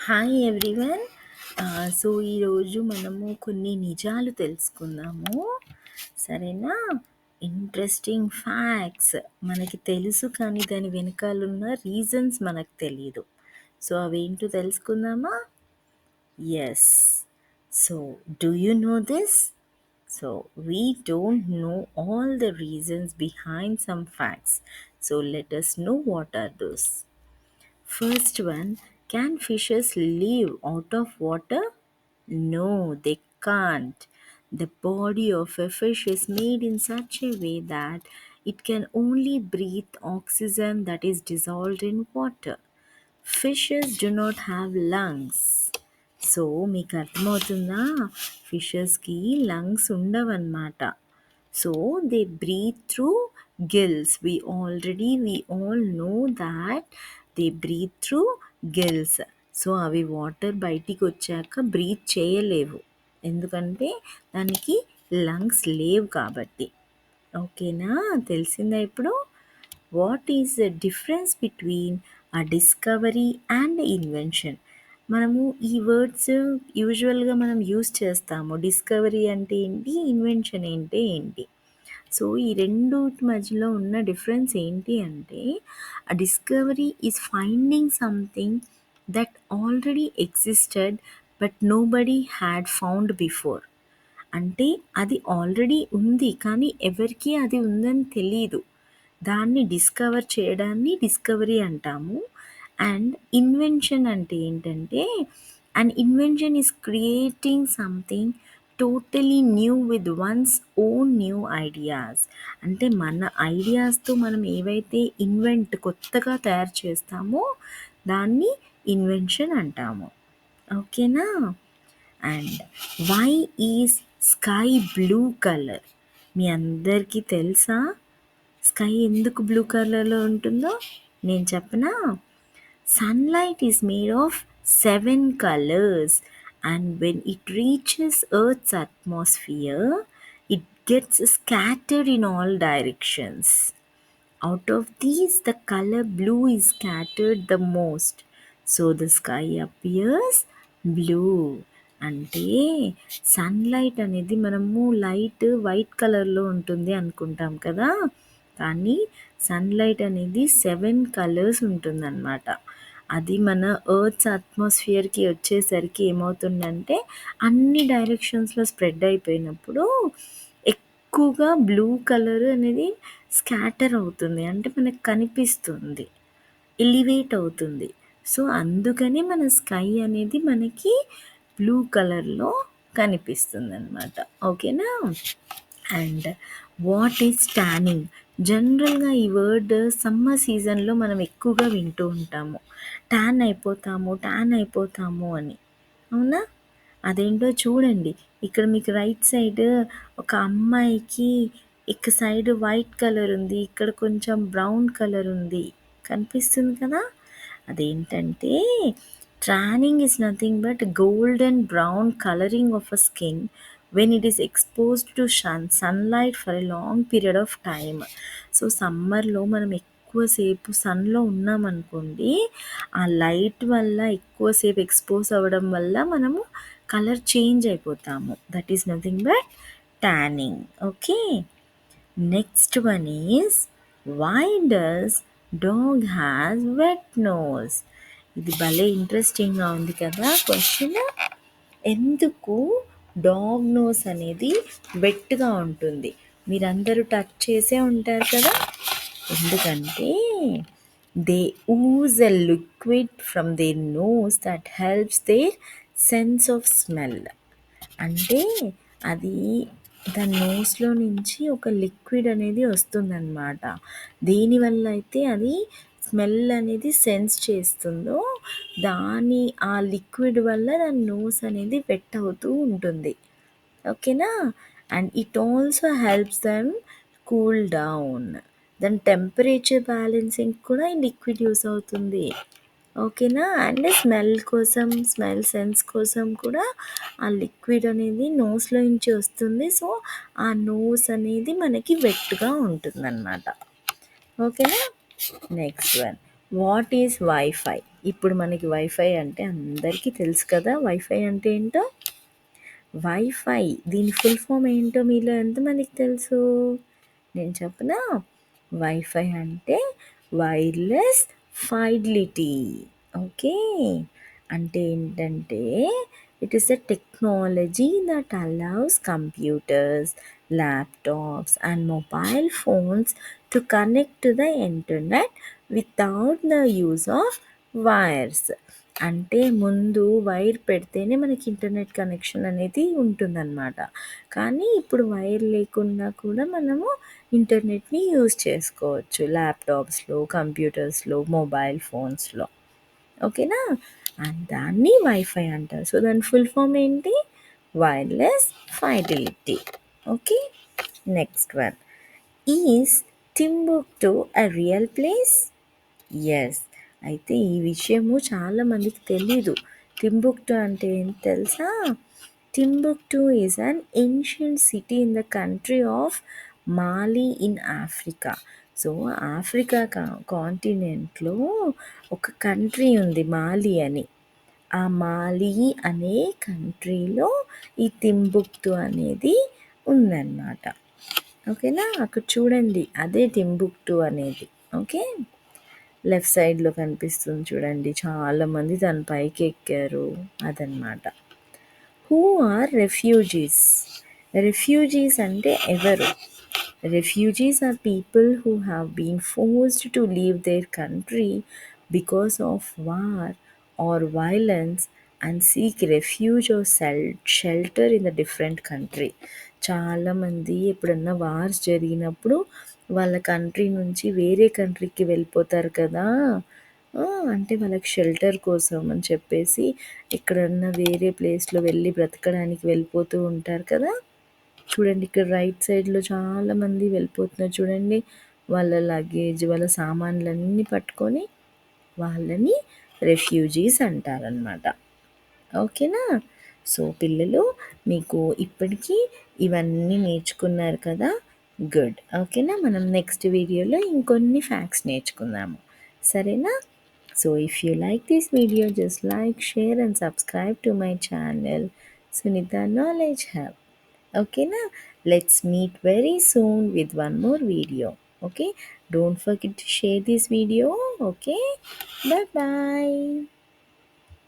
Hi everyone. So ఈరోజు మనము కొన్ని నిజాలు తెలుసుకుందాము. సరేనా? ఇంట్రెస్టింగ్ ఫ్యాక్ట్స్ మనకి తెలుసు, కానీ దాని వెనకాలన్న రీజన్స్ మనకు తెలియదు. సో అవేంటో తెలుసుకుందామా? Yes. So do you know this? So we don't know all the reasons behind some facts. So let us know what are those. First one, can fishes live out of water? No, they can't. The body of a fish is made in such a way that it can only breathe oxygen that is dissolved in water. Fishes do not have lungs. So మీకు అర్థమవుతుందా? ఫిషెస్కి lungs ఉండవన్నమాట. So they breathe through gills. We all know that they breathe through gills. So అవి water బయటికి వచ్చాక breath చేయలేవు, ఎందుకంటే దానికి లంగ్స్ లేవు కాబట్టి. ఓకేనా? తెలిసిందా ఇప్పుడు? What is the difference between ఆ డిస్కవరీ అండ్ ఇన్వెన్షన్? మనము ఈ వర్డ్స్ యూజువల్గా మనం యూజ్ చేస్తాము. డిస్కవరీ అంటే ఏంటి, ఇన్వెన్షన్ అంటే ఏంటి? సో ఈ రెండుటి మధ్యలో ఉన్న డిఫరెన్స్ ఏంటి అంటే, ఆ discovery is finding something that already existed but nobody had found before. అంటే అది ఆల్రెడీ ఉంది, కానీ ఎవరికీ అది ఉందని తెలీదు. దాన్ని డిస్కవర్ చేయడాన్ని డిస్కవరీ అంటాము. అండ్ ఇన్వెన్షన్ అంటే ఏంటంటే, and invention is creating something totally new with once own new ideas. అంటే మన ఐడియాస్తో మనం ఏవైతే కొత్తగా తయారు చేస్తామో దాన్ని ఇన్వెన్షన్ అంటాము. ఓకేనా? And why is sky blue colour? మీ అందరికీ తెలుసా స్కై ఎందుకు బ్లూ కలర్లో ఉంటుందో? నేను చెప్పనా? Sunlight is made of 7 colours, and when it reaches earth's atmosphere it gets scattered in all directions. Out of these, the color blue is scattered the most. So the sky appears blue. అంటే sunlight అనేది మనము light white కలర్లో ఉంటుంది అనుకుంటాం కదా, కానీ sunlight అనేది 7 colours ఉంటుందన్నమాట. అది మన ఎర్త్స్ అట్మాస్ఫియర్కి వచ్చేసరికి ఏమవుతుందంటే అన్ని డైరెక్షన్స్లో స్ప్రెడ్ అయిపోయినప్పుడు ఎక్కువగా బ్లూ కలర్ అనేది స్కాటర్ అవుతుంది, అంటే మనకు కనిపిస్తుంది, ఎలివేట్ అవుతుంది. సో అందుకని మన స్కై అనేది మనకి బ్లూ కలర్లో కనిపిస్తుంది అనమాట. ఓకేనా? And what is tanning? జనరల్గా ఈ వర్డ్ సమ్మర్ సీజన్లో మనం ఎక్కువగా వింటూ ఉంటాము, ట్యాన్ అయిపోతాము అని. అవునా? అదేంటో చూడండి. ఇక్కడ మీకు రైట్ సైడ్ ఒక అమ్మాయికి ఇక సైడ్ వైట్ కలర్ ఉంది, ఇక్కడ కొంచెం బ్రౌన్ కలర్ ఉంది, కనిపిస్తుంది కదా? అదేంటంటే tanning is nothing but golden brown colouring of a skin when it is exposed to sunlight for a long period of time. So సమ్మర్లో మనం ఎక్కువసేపు సన్లో ఉన్నామనుకోండి, ఆ లైట్ వల్ల ఎక్కువసేపు ఎక్స్పోజ్ అవ్వడం వల్ల మనము కలర్ చేంజ్ అయిపోతాము. That is nothing but tanning. Okay. Next one is why does dog has wet nose? ఇది భలే ఇంట్రెస్టింగ్గా ఉంది కదా క్వశ్చన్. ఎందుకు డాగ్ నోస్ అనేది వెట్గా ఉంటుంది? మీరందరూ టచ్ చేసే ఉంటారు కదా. ఎందుకంటే they ooze a liquid from their nose that helps their sense of smell. అంటే అది దాని నోస్లో నుంచి ఒక లిక్విడ్ అనేది వస్తుందన్నమాట. దేనివల్ల అయితే అది స్మెల్ అనేది సెన్స్ చేస్తుందో దాని ఆ లిక్విడ్ వల్ల దాని నోస్ అనేది వెట్ అవుతూ ఉంటుంది. ఓకేనా? And it also helps them cool down. దాని టెంపరేచర్ బ్యాలెన్సింగ్ కూడా ఈ లిక్విడ్ యూస్ అవుతుంది. ఓకేనా? అండ్ స్మెల్ సెన్స్ కోసం కూడా ఆ లిక్విడ్ అనేది నోస్లో నుంచి వస్తుంది. సో ఆ నోస్ అనేది మనకి వెట్గా ఉంటుందన్నమాట. ఓకేనా? Next one, what is wifi? ఇప్పుడు మనకి వైఫై అంటే అందరికీ తెలుసు కదా! వైఫై అంటే ఏంటో? వైఫై దీని ఫుల్ ఫామ్ ఏంటో మీలో ఎంతమందికి తెలుసు? నేను చెప్పనా? వైఫై అంటే వైర్లెస్ ఫైడిలిటీ. ఓకే. అంటే ఏంటంటే it is a technology that allows computers, laptops and mobile phones to connect to the internet without the use of wires. అంటే ముందు వైర్ పెడితేనే మనకి ఇంటర్నెట్ కనెక్షన్ అనేది ఉంటుందన్నమాట. కానీ ఇప్పుడు వైర్ లేకుండా కూడా మనము ఇంటర్నెట్‌ని యూజ్ చేసుకోవచ్చు. ల్యాప్‌టాప్స్‌లో, కంప్యూటర్స్‌లో, మొబైల్ ఫోన్స్‌లో. ఓకేనా? అండ్ దాన్ని వైఫై అంటారు. సో, దాని ఫుల్ ఫామ్ ఏంటి? Wireless fidelity. Okay. Next one. Is Timbuktu a real place? Yes. అయితే ఈ విషయము చాలా మందికి తెలీదు. టింబుక్టు అంటే ఏంటి తెలుసా? Timbuktu is an ancient city in the country of Mali in Africa. So, Africa కాంటినెంట్‌లో ఒక కంట్రీ ఉంది మాలి అని. ఆ మాలి అనే కంట్రీలో ఈ టింబుక్టు అనేది ఉందన్నమాట. ఓకేనా? అక్కడ చూడండి అదే టింబుక్టు అనేది. ఓకే. లెఫ్ట్ సైడ్‌లో కనిపిస్తుంది చూడండి. చాలామంది దాని పైకి ఎక్కారు. అదనమాట. Who are refugees? రెఫ్యూజీస్ అంటే ఎవరు? Refugees are people who have been forced to leave their country because of war or violence and seek refuge or shelter in a different country. చాలామంది ఎప్పుడన్నా వార్స్ జరిగినప్పుడు వాళ్ళ కంట్రీ నుంచి వేరే కంట్రీకి వెళ్ళిపోతారు కదా! ఆ! అంటే వాళ్ళకి షెల్టర్ కోసం అని చెప్పేసి ఎక్కడన్నా వేరే ప్లేస్‌లో వెళ్ళి బ్రతకడానికి వెళ్ళిపోతూ ఉంటారు కదా! చూడండి ఇక్కడ రైట్ సైడ్‌లో చాలామంది వెళ్ళిపోతున్నారు చూడండి. వాళ్ళ లగేజ్, వాళ్ళ సామాన్లన్నీ పట్టుకొని వాళ్ళని రెఫ్యూజీస్ అంటారనమాట. ఓకేనా? సో, పిల్లలు మీకు ఇప్పటికి ఇవన్నీ నేర్చుకున్నారు కదా! గుడ్. ఓకేనా? మనం నెక్స్ట్ వీడియోలో ఇంకొన్ని ఫ్యాక్ట్స్ నేర్చుకుందాము. సరేనా? So, if you like this video just like, share and subscribe to my channel Sunitha knowledge hub. Okay na, let's meet very soon with one more video. Okay, don't forget to share this video. Okay, bye bye.